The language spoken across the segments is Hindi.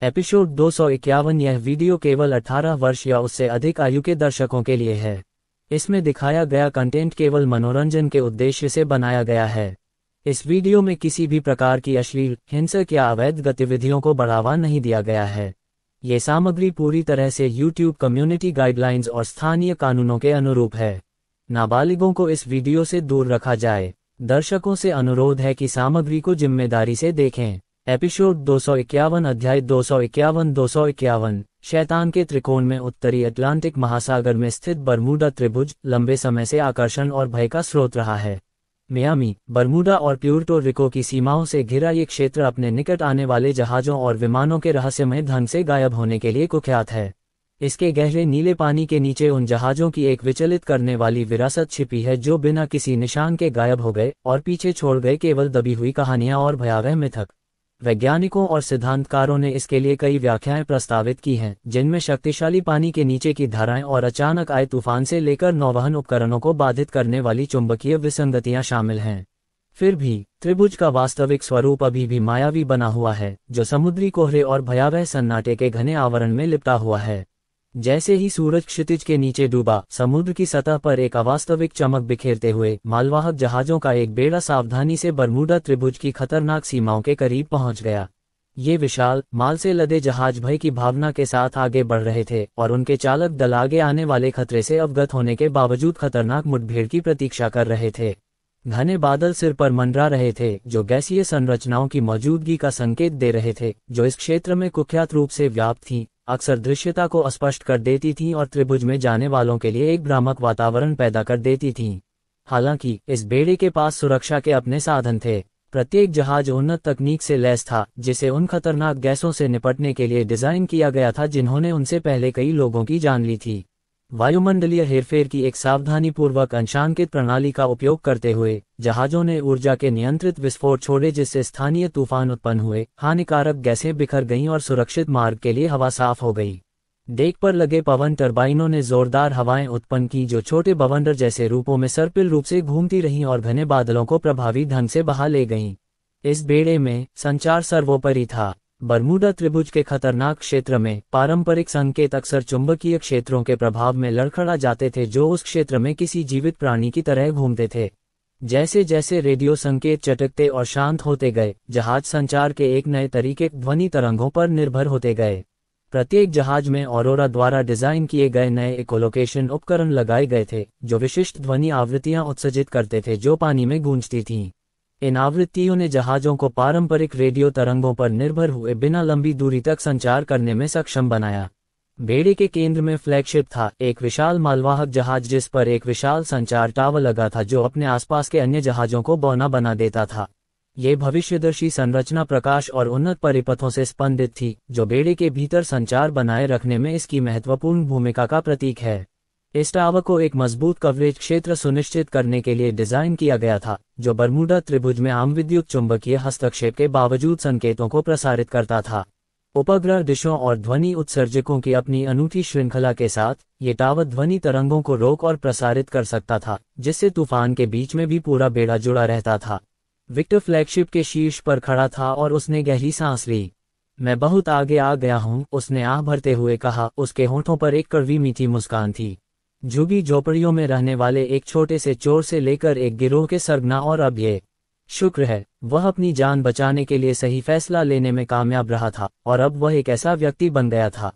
एपिसोड 251। यह वीडियो केवल 18 वर्ष या उससे अधिक आयु के दर्शकों के लिए है। इसमें दिखाया गया कंटेंट केवल मनोरंजन के उद्देश्य से बनाया गया है। इस वीडियो में किसी भी प्रकार की अश्लील, हिंसक या अवैध गतिविधियों को बढ़ावा नहीं दिया गया है। ये सामग्री पूरी तरह से YouTube कम्युनिटी गाइडलाइंस और स्थानीय कानूनों के अनुरूप है। नाबालिगों को इस वीडियो से दूर रखा जाए। दर्शकों से अनुरोध है कि सामग्री को जिम्मेदारी से देखें। एपिसोड 251। अध्याय 251। शैतान के त्रिकोण में उत्तरी अटलांटिक महासागर में स्थित बरमूडा त्रिभुज लंबे समय से आकर्षण और भय का स्रोत रहा है। मियामी, बरमूडा और प्यूर्टो रिको की सीमाओं से घिरा ये क्षेत्र अपने निकट आने वाले जहाज़ों और विमानों के रहस्यमय ढंग से गायब होने के लिए कुख्यात है। इसके गहरे नीले पानी के नीचे उन जहाज़ों की एक विचलित करने वाली विरासत छिपी है जो बिना किसी निशान के गायब हो गए और पीछे छोड़ गए केवल दबी हुई कहानियां और भयावह मिथक। वैज्ञानिकों और सिद्धांतकारों ने इसके लिए कई व्याख्याएं प्रस्तावित की हैं, जिनमें शक्तिशाली पानी के नीचे की धाराएं और अचानक आए तूफान से लेकर नौवहन उपकरणों को बाधित करने वाली चुंबकीय विसंगतियां शामिल हैं। फिर भी त्रिभुज का वास्तविक स्वरूप अभी भी मायावी बना हुआ है, जो समुद्री कोहरे और भयावह सन्नाटे के घने आवरण में लिपटा हुआ है। जैसे ही सूरज क्षितिज के नीचे डूबा, समुद्र की सतह पर एक अवास्तविक चमक बिखेरते हुए मालवाहक जहाजों का एक बेड़ा सावधानी से बरमूडा त्रिभुज की खतरनाक सीमाओं के करीब पहुंच गया। ये विशाल, माल से लदे जहाज भय की भावना के साथ आगे बढ़ रहे थे और उनके चालक दल आगे आने वाले खतरे से अवगत होने के बावजूद खतरनाक मुठभेड़ की प्रतीक्षा कर रहे थे। घने बादल सिर पर मंडरा रहे थे, जो गैसीय संरचनाओं की मौजूदगी का संकेत दे रहे थे, जो इस क्षेत्र में कुख्यात रूप से व्याप्त थीं, अक्सर दृश्यता को अस्पष्ट कर देती थीं और त्रिभुज में जाने वालों के लिए एक भ्रामक वातावरण पैदा कर देती थीं। हालांकि इस बेड़े के पास सुरक्षा के अपने साधन थे। प्रत्येक जहाज उन्नत तकनीक से लैस था, जिसे उन खतरनाक गैसों से निपटने के लिए डिजाइन किया गया था जिन्होंने उनसे पहले कई लोगों की जान ली थी। वायुमंडलीय हेरफेर की एक सावधानीपूर्वक अंशांकित प्रणाली का उपयोग करते हुए जहाजों ने ऊर्जा के नियंत्रित विस्फोट छोड़े, जिससे स्थानीय तूफान उत्पन्न हुए, हानिकारक गैसें बिखर गईं और सुरक्षित मार्ग के लिए हवा साफ हो गई। डेक पर लगे पवन टरबाइनों ने जोरदार हवाएं उत्पन्न की, जो छोटे बवंडर जैसे रूपों में सर्पिल रूप से घूमती रहीं और घने बादलों को प्रभावी ढंग से बहा ले गईं। इस बेड़े में संचार सर्वोपरि था। बरमूडा त्रिभुज के खतरनाक क्षेत्र में पारंपरिक संकेत अक्सर चुंबकीय क्षेत्रों के प्रभाव में लड़खड़ा जाते थे, जो उस क्षेत्र में किसी जीवित प्राणी की तरह घूमते थे। जैसे जैसे रेडियो संकेत चटकते और शांत होते गए, जहाज संचार के एक नए तरीके ध्वनि तरंगों पर निर्भर होते गए। प्रत्येक जहाज में ऑरोरा द्वारा डिजाइन किए गए नए इकोलोकेशन उपकरण लगाए गए थे, जो विशिष्ट ध्वनि आवृत्तियां उत्सर्जित करते थे जो पानी में गूंजती थीं। इन आवृत्तियों ने जहाजों को पारंपरिक रेडियो तरंगों पर निर्भर हुए बिना लंबी दूरी तक संचार करने में सक्षम बनाया। बेड़े के केंद्र में फ्लैगशिप था, एक विशाल मालवाहक जहाज जिस पर एक विशाल संचार टावर लगा था, जो अपने आसपास के अन्य जहाजों को बौना बना देता था। ये भविष्यदर्शी संरचना प्रकाश और उन्नत परिपथों से स्पंदित थी, जो बेड़े के भीतर संचार बनाए रखने में इसकी महत्वपूर्ण भूमिका का प्रतीक है। इस टावर को एक मजबूत कवरेज क्षेत्र सुनिश्चित करने के लिए डिजाइन किया गया था, जो बरमूडा त्रिभुज में आम विद्युत चुंबकीय हस्तक्षेप के बावजूद संकेतों को प्रसारित करता था। उपग्रह डिशों और ध्वनि उत्सर्जकों की अपनी अनूठी श्रृंखला के साथ ये टावर ध्वनि तरंगों को रोक और प्रसारित कर सकता था, जिससे तूफान के बीच में भी पूरा बेड़ा जुड़ा रहता था। विक्टर फ्लैगशिप के शीर्ष पर खड़ा था और उसने गहरी सांस ली। मैं बहुत आगे आ गया हूं, उसने आह भरते हुए कहा। उसके होठों पर एक कड़वी मीठी मुस्कान थी। झुग्गी झोपड़ियों में रहने वाले एक छोटे से चोर से लेकर एक गिरोह के सरगना, और अब ये शुक्र है वह अपनी जान बचाने के लिए सही फैसला लेने में कामयाब रहा था, और अब वह एक ऐसा व्यक्ति बन गया था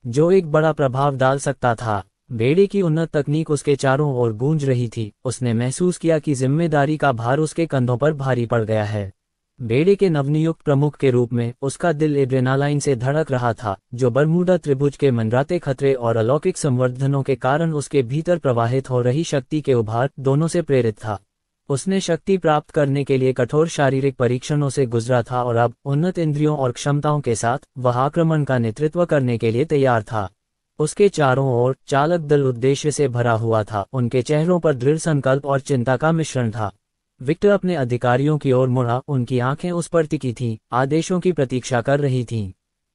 जो एक बड़ा प्रभाव डाल सकता था। बेड़े की उन्नत तकनीक उसके चारों ओर गूंज रही थी। उसने महसूस किया कि जिम्मेदारी का भार उसके कंधों पर भारी पड़ गया है। बेड़े के नवनियुक्त प्रमुख के रूप में उसका दिल एड्रेनालाइन से धड़क रहा था, जो बरमूडा त्रिभुज के मंडराते खतरे और अलौकिक संवर्धनों के कारण उसके भीतर प्रवाहित हो रही शक्ति के उभार दोनों से प्रेरित था। उसने शक्ति प्राप्त करने के लिए कठोर शारीरिक परीक्षणों से गुजरा था, और अब उन्नत इंद्रियों और क्षमताओं के साथ वह आक्रमण का नेतृत्व करने के लिए तैयार था। उसके चारों ओर चालक दल उद्देश्य से भरा हुआ था। उनके चेहरों पर दृढ़ संकल्प और चिंता का मिश्रण था। विक्टर अपने अधिकारियों की ओर मुड़ा, उनकी आंखें उस पर टिकी थीं, आदेशों की प्रतीक्षा कर रही थीं।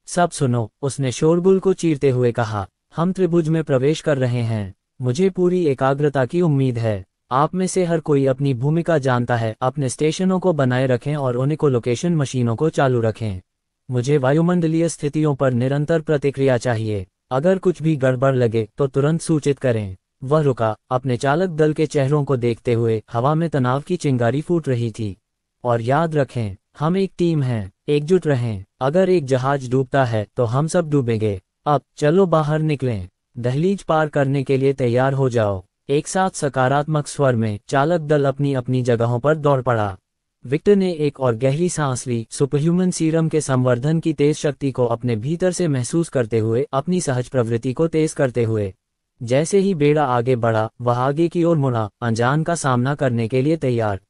सब सुनो, उसने शोरगुल को चीरते हुए कहा। हम त्रिभुज में प्रवेश कर रहे हैं। मुझे पूरी एकाग्रता की उम्मीद है। आप में से हर कोई अपनी भूमिका जानता है। अपने स्टेशनों को बनाए रखें और उन इकोलोकेशन मशीनों को चालू रखें। मुझे वायुमंडलीय स्थितियों पर निरंतर प्रतिक्रिया चाहिए। अगर कुछ भी गड़बड़ लगे तो तुरंत सूचित करें। वह रुका, अपने चालक दल के चेहरों को देखते हुए। हवा में तनाव की चिंगारी फूट रही थी। और याद रखें, हम एक टीम हैं, एकजुट रहें। अगर एक जहाज डूबता है तो हम सब डूबेंगे। अब चलो बाहर निकलें। दहलीज पार करने के लिए तैयार हो जाओ। एक साथ सकारात्मक स्वर में चालक दल अपनी अपनी जगहों पर दौड़ पड़ा। विक्टर ने एक और गहरी सांस ली, सुपरह्यूमन सीरम के संवर्धन की तेज शक्ति को अपने भीतर से महसूस करते हुए, अपनी सहज प्रवृत्ति को तेज करते हुए। जैसे ही बेड़ा आगे बढ़ा, वह आगे की ओर मुड़ा, अनजान का सामना करने के लिए तैयार।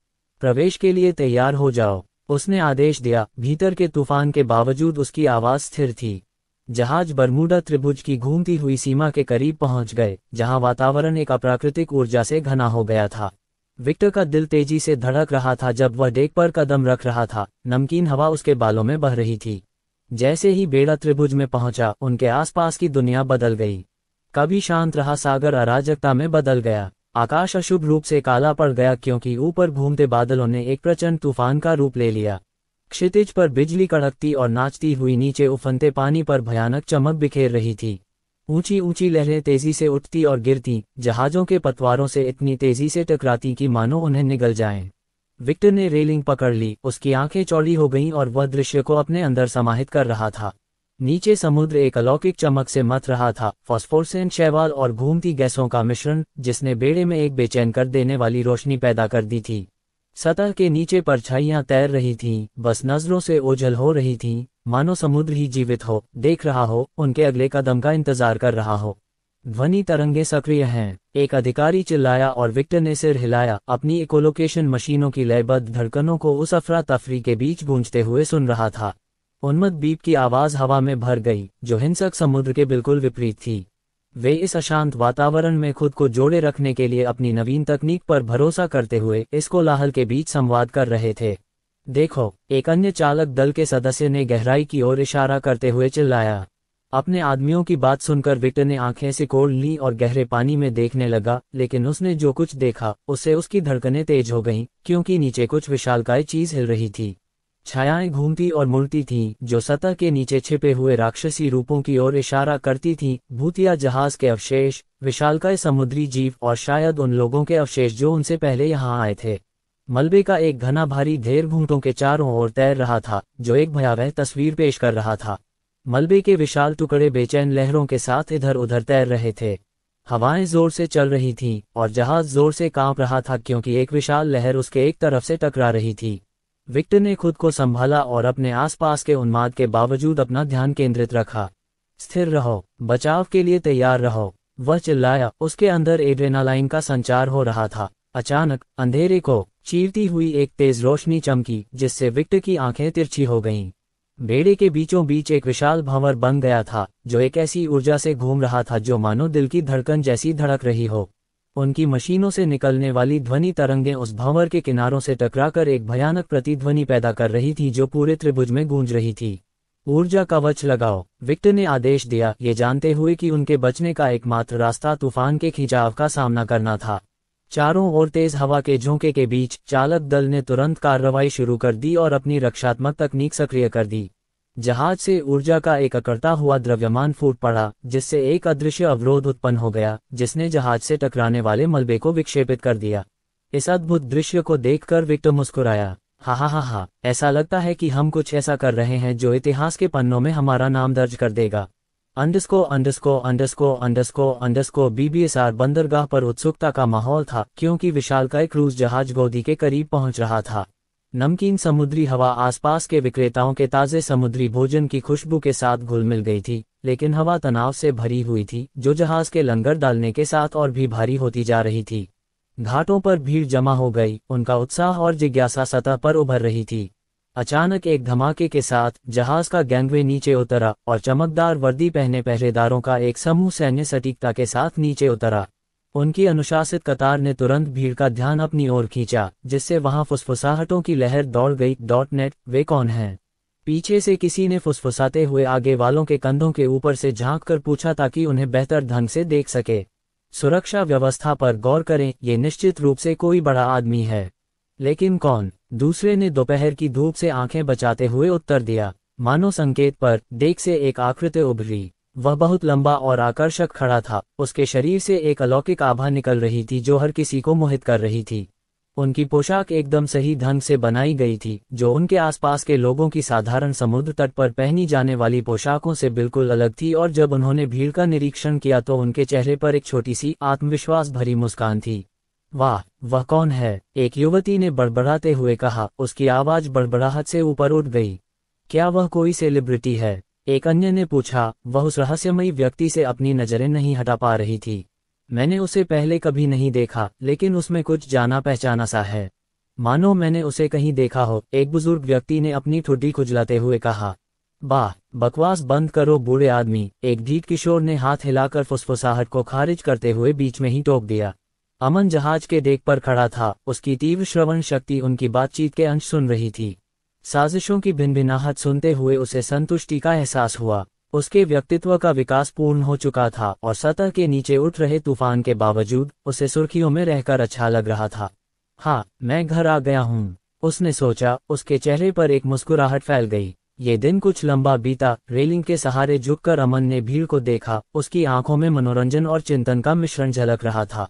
प्रवेश के लिए तैयार हो जाओ, उसने आदेश दिया। भीतर के तूफान के बावजूद उसकी आवाज स्थिर थी। जहाज बरमूडा त्रिभुज की घूमती हुई सीमा के करीब पहुंच गए, जहां वातावरण एक अप्राकृतिक ऊर्जा से घना हो गया था। विक्टर का दिल तेजी से धड़क रहा था जब वह डेक पर कदम रख रहा था। नमकीन हवा उसके बालों में बह रही थी। जैसे ही बेड़ा त्रिभुज में पहुंचा, उनके आसपास की दुनिया बदल गई। कभी शांत रहा सागर अराजकता में बदल गया। आकाश अशुभ रूप से काला पड़ गया, क्योंकि ऊपर घूमते बादलों ने एक प्रचंड तूफान का रूप ले लिया। क्षितिज पर बिजली कड़कती और नाचती हुई नीचे उफनते पानी पर भयानक चमक बिखेर रही थी। ऊंची ऊंची लहरें तेजी से उठती और गिरती, जहाजों के पतवारों से इतनी तेजी से टकराती कि मानो उन्हें निगल जाएं। विक्टर ने रेलिंग पकड़ ली, उसकी आंखें चौड़ी हो गईं और वह दृश्य को अपने अंदर समाहित कर रहा था। नीचे समुद्र एक अलौकिक चमक से मथ रहा था, फॉस्फोरेसेंट शैवाल और घूमती गैसों का मिश्रण, जिसने बेड़े में एक बेचैन कर देने वाली रोशनी पैदा कर दी थी। सतह के नीचे परछाइयां तैर रही थीं, बस नजरों से ओझल हो रही थीं, मानो समुद्र ही जीवित हो, देख रहा हो, उनके अगले कदम का इंतजार कर रहा हो। ध्वनि तरंगे सक्रिय हैं, एक अधिकारी चिल्लाया और विक्टर ने सिर हिलाया, अपनी इकोलोकेशन मशीनों की लयबद्ध धड़कनों को उस अफरा तफरी के बीच गूंजते हुए सुन रहा था। उन्मत्त बीप की आवाज हवा में भर गई, जो हिंसक समुद्र के बिल्कुल विपरीत थी। वे इस अशांत वातावरण में खुद को जोड़े रखने के लिए अपनी नवीन तकनीक पर भरोसा करते हुए इस कोलाहल के बीच संवाद कर रहे थे। देखो, एक अन्य चालक दल के सदस्य ने गहराई की ओर इशारा करते हुए चिल्लाया। अपने आदमियों की बात सुनकर विक्टर ने आंखें सिकोड़ ली और गहरे पानी में देखने लगा, लेकिन उसने जो कुछ देखा उससे उसकी धड़कनें तेज हो गईं, क्योंकि नीचे कुछ विशालकाय चीज हिल रही थी। छायाएं घूमती और मुड़ती थीं, जो सतह के नीचे छिपे हुए राक्षसी रूपों की ओर इशारा करती थीं। भूतिया जहाज के अवशेष, विशालकाय समुद्री जीव और शायद उन लोगों के अवशेष जो उनसे पहले यहाँ आए थे। मलबे का एक घना भारी ढेर घूंटों के चारों ओर तैर रहा था, जो एक भयावह तस्वीर पेश कर रहा था। मलबे के विशाल टुकड़े बेचैन लहरों के साथ इधर उधर तैर रहे थे। हवाएं जोर से चल रही थीं और जहाज जोर से कांप रहा था, क्योंकि एक विशाल लहर उसके एक तरफ से टकरा रही थी। विक्टर ने खुद को संभाला और अपने आसपास के उन्माद के बावजूद अपना ध्यान केंद्रित रखा। स्थिर रहो, बचाव के लिए तैयार रहो, वह चिल्लाया। उसके अंदर एड्रेनालाइन का संचार हो रहा था। अचानक अंधेरे को चीरती हुई एक तेज रोशनी चमकी, जिससे विक्टर की आंखें तिरछी हो गईं। बेड़े के बीचों बीच एक विशाल भंवर बन गया था, जो एक ऐसी ऊर्जा से घूम रहा था जो मानो दिल की धड़कन जैसी धड़क रही हो। उनकी मशीनों से निकलने वाली ध्वनि तरंगें उस भंवर के किनारों से टकराकर एक भयानक प्रतिध्वनि पैदा कर रही थी, जो पूरे त्रिभुज में गूंज रही थी। ऊर्जा कवच लगाओ, विक्टर ने आदेश दिया, ये जानते हुए कि उनके बचने का एकमात्र रास्ता तूफान के खिंचाव का सामना करना था। चारों ओर तेज हवा के झोंके के बीच चालक दल ने तुरंत कार्रवाई शुरू कर दी और अपनी रक्षात्मक तकनीक सक्रिय कर दी। जहाज से ऊर्जा का एक अकड़ता हुआ द्रव्यमान फूट पड़ा, जिससे एक अदृश्य अवरोध उत्पन्न हो गया, जिसने जहाज से टकराने वाले मलबे को विक्षेपित कर दिया। इस अद्भुत दृश्य को देखकर विक्टर मुस्कुराया। हा हा हा हा, ऐसा लगता है कि हम कुछ ऐसा कर रहे हैं जो इतिहास के पन्नों में हमारा नाम दर्ज कर देगा। BBSR बंदरगाह पर उत्सुकता का माहौल था, क्योंकि विशालकाय क्रूज जहाज गोदी के करीब पहुंच रहा था। नमकीन समुद्री हवा आसपास के विक्रेताओं के ताजे समुद्री भोजन की खुशबू के साथ घुल मिल गई थी, लेकिन हवा तनाव से भरी हुई थी, जो जहाज के लंगर डालने के साथ और भी भारी होती जा रही थी। घाटों पर भीड़ जमा हो गई, उनका उत्साह और जिज्ञासा सतह पर उभर रही थी। अचानक एक धमाके के साथ जहाज का गैंगवे नीचे उतरा और चमकदार वर्दी पहने पहरेदारों का एक समूह सैन्य सटीकता के साथ नीचे उतरा। उनकी अनुशासित कतार ने तुरंत भीड़ का ध्यान अपनी ओर खींचा, जिससे वहां फुसफुसाहटों की लहर दौड़ गई। .net वे कौन हैं? पीछे से किसी ने फुसफुसाते हुए आगे वालों के कंधों के ऊपर से झांककर पूछा, ताकि उन्हें बेहतर ढंग से देख सके। सुरक्षा व्यवस्था पर गौर करें, ये निश्चित रूप से कोई बड़ा आदमी है। लेकिन कौन? दूसरे ने दोपहर की धूप से आंखें बचाते हुए उत्तर दिया। मानो संकेत पर देख से एक आकृति उभरी। वह बहुत लंबा और आकर्षक खड़ा था, उसके शरीर से एक अलौकिक आभा निकल रही थी जो हर किसी को मोहित कर रही थी। उनकी पोशाक एकदम सही ढंग से बनाई गई थी, जो उनके आसपास के लोगों की साधारण समुद्र तट पर पहनी जाने वाली पोशाकों से बिल्कुल अलग थी। और जब उन्होंने भीड़ का निरीक्षण किया तो उनके चेहरे पर एक छोटी सी आत्मविश्वास भरी मुस्कान थी। वाह, वह कौन है? एक युवती ने बड़बड़ाते हुए कहा। उसकी आवाज बड़बड़ाहट से ऊपर उठ गई। क्या वह कोई सेलिब्रिटी है? एक अन्य ने पूछा। वह उस रहस्यमयी व्यक्ति से अपनी नजरें नहीं हटा पा रही थी। मैंने उसे पहले कभी नहीं देखा, लेकिन उसमें कुछ जाना पहचाना सा है, मानो मैंने उसे कहीं देखा हो, एक बुजुर्ग व्यक्ति ने अपनी ठुड्डी खुजलाते हुए कहा। वाह, बकवास बंद करो बूढ़े आदमी, एक ढीठ किशोर ने हाथ हिलाकर फुसफुसाहट को खारिज करते हुए बीच में ही टोक दिया। अमन जहाज के डेक पर खड़ा था, उसकी तीव्र श्रवण शक्ति उनकी बातचीत के अंश सुन रही थी। साजिशों की भिनभिनाहट सुनते हुए उसे संतुष्टि का एहसास हुआ। उसके व्यक्तित्व का विकास पूर्ण हो चुका था और सतह के नीचे उठ रहे तूफान के बावजूद उसे सुर्खियों में रहकर अच्छा लग रहा था। हाँ, मैं घर आ गया हूँ, उसने सोचा। उसके चेहरे पर एक मुस्कुराहट फैल गई। ये दिन कुछ लंबा बीता। रेलिंग के सहारे झुककर अमन ने भीड़ को देखा। उसकी आंखों में मनोरंजन और चिंतन का मिश्रण झलक रहा था।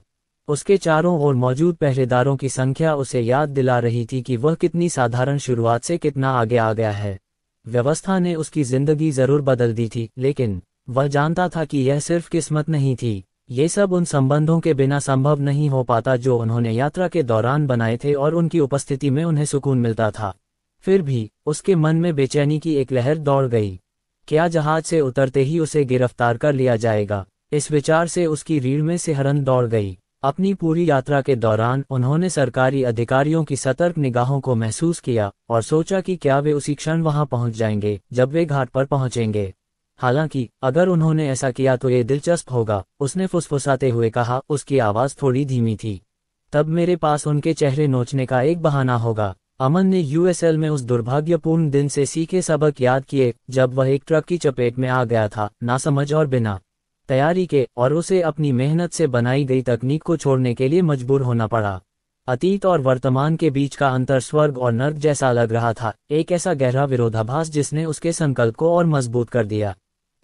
उसके चारों ओर मौजूद पहरेदारों की संख्या उसे याद दिला रही थी कि वह कितनी साधारण शुरुआत से कितना आगे आ गया है। व्यवस्था ने उसकी जिंदगी जरूर बदल दी थी, लेकिन वह जानता था कि यह सिर्फ किस्मत नहीं थी। ये सब उन संबंधों के बिना संभव नहीं हो पाता जो उन्होंने यात्रा के दौरान बनाए थे और उनकी उपस्थिति में उन्हें सुकून मिलता था। फिर भी उसके मन में बेचैनी की एक लहर दौड़ गई। क्या जहाज से उतरते ही उसे गिरफ्तार कर लिया जाएगा? इस विचार से उसकी रीढ़ में सिहरन दौड़ गई। अपनी पूरी यात्रा के दौरान उन्होंने सरकारी अधिकारियों की सतर्क निगाहों को महसूस किया और सोचा कि क्या वे उसी क्षण वहां पहुंच जाएंगे जब वे घाट पर पहुंचेंगे। हालांकि अगर उन्होंने ऐसा किया तो ये दिलचस्प होगा, उसने फुसफुसाते हुए कहा। उसकी आवाज थोड़ी धीमी थी। तब मेरे पास उनके चेहरे नोचने का एक बहाना होगा। अमन ने यूएसएल में उस दुर्भाग्यपूर्ण दिन से सीखे सबक याद किए जब वह एक ट्रक की चपेट में आ गया था, नासमझ और बिना तैयारी के, और उसे अपनी मेहनत से बनाई गई तकनीक को छोड़ने के लिए मजबूर होना पड़ा। अतीत और वर्तमान के बीच का अंतर स्वर्ग और नर्क जैसा लग रहा था, एक ऐसा गहरा विरोधाभास जिसने उसके संकल्प को और मजबूत कर दिया।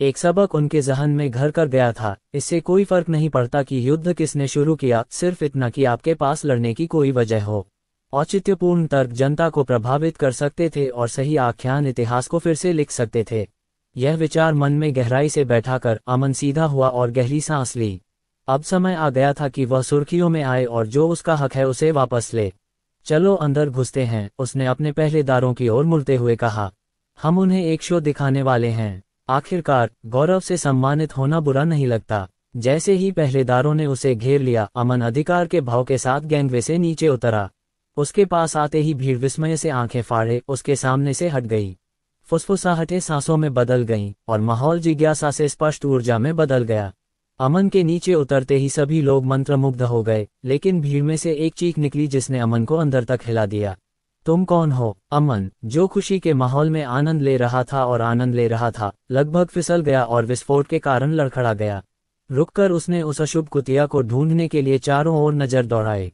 एक सबक उनके जहन में घर कर गया था। इससे कोई फर्क नहीं पड़ता कि युद्ध किसने शुरू किया, सिर्फ इतना कि आपके पास लड़ने की कोई वजह हो। औचित्यपूर्ण तर्क जनता को प्रभावित कर सकते थे और सही आख्यान इतिहास को फिर से लिख सकते थे। यह विचार मन में गहराई से बैठाकर अमन सीधा हुआ और गहरी सांस ली। अब समय आ गया था कि वह सुर्खियों में आए और जो उसका हक है उसे वापस ले। चलो अंदर घुसते हैं, उसने अपने पहरेदारों की ओर मुड़ते हुए कहा। हम उन्हें एक शो दिखाने वाले हैं। आखिरकार गौरव से सम्मानित होना बुरा नहीं लगता। जैसे ही पहरेदारों ने उसे घेर लिया, अमन अधिकार के भाव के साथ गैंगवे से नीचे उतरा। उसके पास आते ही भीड़ विस्मय से आंखें फाड़े उसके सामने से हट गई। फुसफुसाहटें सांसों में बदल गईं और माहौल जिज्ञासा से स्पष्ट ऊर्जा में बदल गया। अमन के नीचे उतरते ही सभी लोग मंत्रमुग्ध हो गए, लेकिन भीड़ में से एक चीख निकली जिसने अमन को अंदर तक हिला दिया। तुम कौन हो? अमन, जो खुशी के माहौल में आनंद ले रहा था, लगभग फिसल गया और विस्फोट के कारण लड़खड़ा गया। रुककर उसने उस अशुभ कुतिया को ढूंढने के लिए चारों ओर नजर दौड़ाई।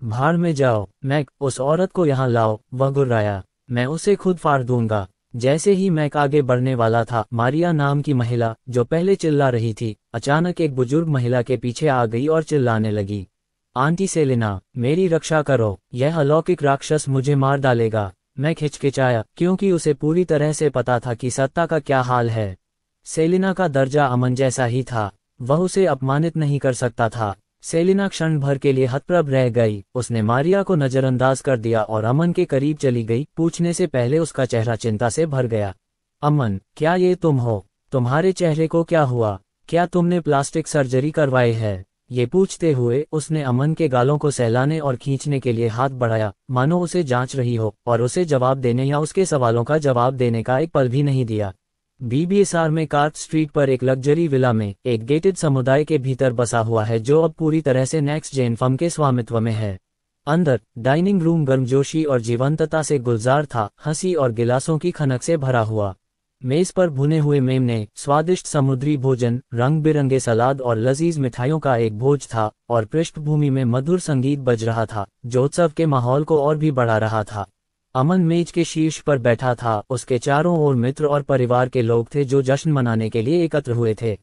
भाड़ में जाओ, मैक, उस औरत को यहाँ लाओ, वह गुर्राया। मैं उसे खुद फाड़ दूंगा। जैसे ही मैक आगे बढ़ने वाला था, मारिया नाम की महिला, जो पहले चिल्ला रही थी, अचानक एक बुजुर्ग महिला के पीछे आ गई और चिल्लाने लगी। आंटी सेलिना, मेरी रक्षा करो, यह अलौकिक राक्षस मुझे मार डालेगा। मैक हिचकिचाया, क्योंकि उसे पूरी तरह से पता था कि सत्ता का क्या हाल है। सेलिना का दर्जा अमन जैसा ही था, वह उसे अपमानित नहीं कर सकता था। सेलिना क्षण भर के लिए हतप्रभ रह गई। उसने मारिया को नजरअंदाज कर दिया और अमन के करीब चली गई। पूछने से पहले उसका चेहरा चिंता से भर गया। अमन, क्या ये तुम हो? तुम्हारे चेहरे को क्या हुआ? क्या तुमने प्लास्टिक सर्जरी करवाई है? ये पूछते हुए उसने अमन के गालों को सहलाने और खींचने के लिए हाथ बढ़ाया, मानो उसे जांच रही हो, और उसे जवाब देने या उसके सवालों का जवाब देने का एक पल भी नहीं दिया। बीबीएसआर में कार्प स्ट्रीट पर एक लग्जरी विला में एक गेटेड समुदाय के भीतर बसा हुआ है, जो अब पूरी तरह से नेक्स्ट जेन फर्म के स्वामित्व में है। अंदर डाइनिंग रूम गर्मजोशी और जीवंतता से गुलजार था, हंसी और गिलासों की खनक से भरा हुआ। मेज पर भुने हुए मेमने, स्वादिष्ट समुद्री भोजन, रंग बिरंगे सलाद और लजीज मिठाइयों का एक भोज था, और पृष्ठभूमि में मधुर संगीत बज रहा था, जो उत्सव के माहौल को और भी बढ़ा रहा था। अमन मेज के शीर्ष पर बैठा था, उसके चारों ओर मित्र और परिवार के लोग थे जो जश्न मनाने के लिए एकत्र हुए थे।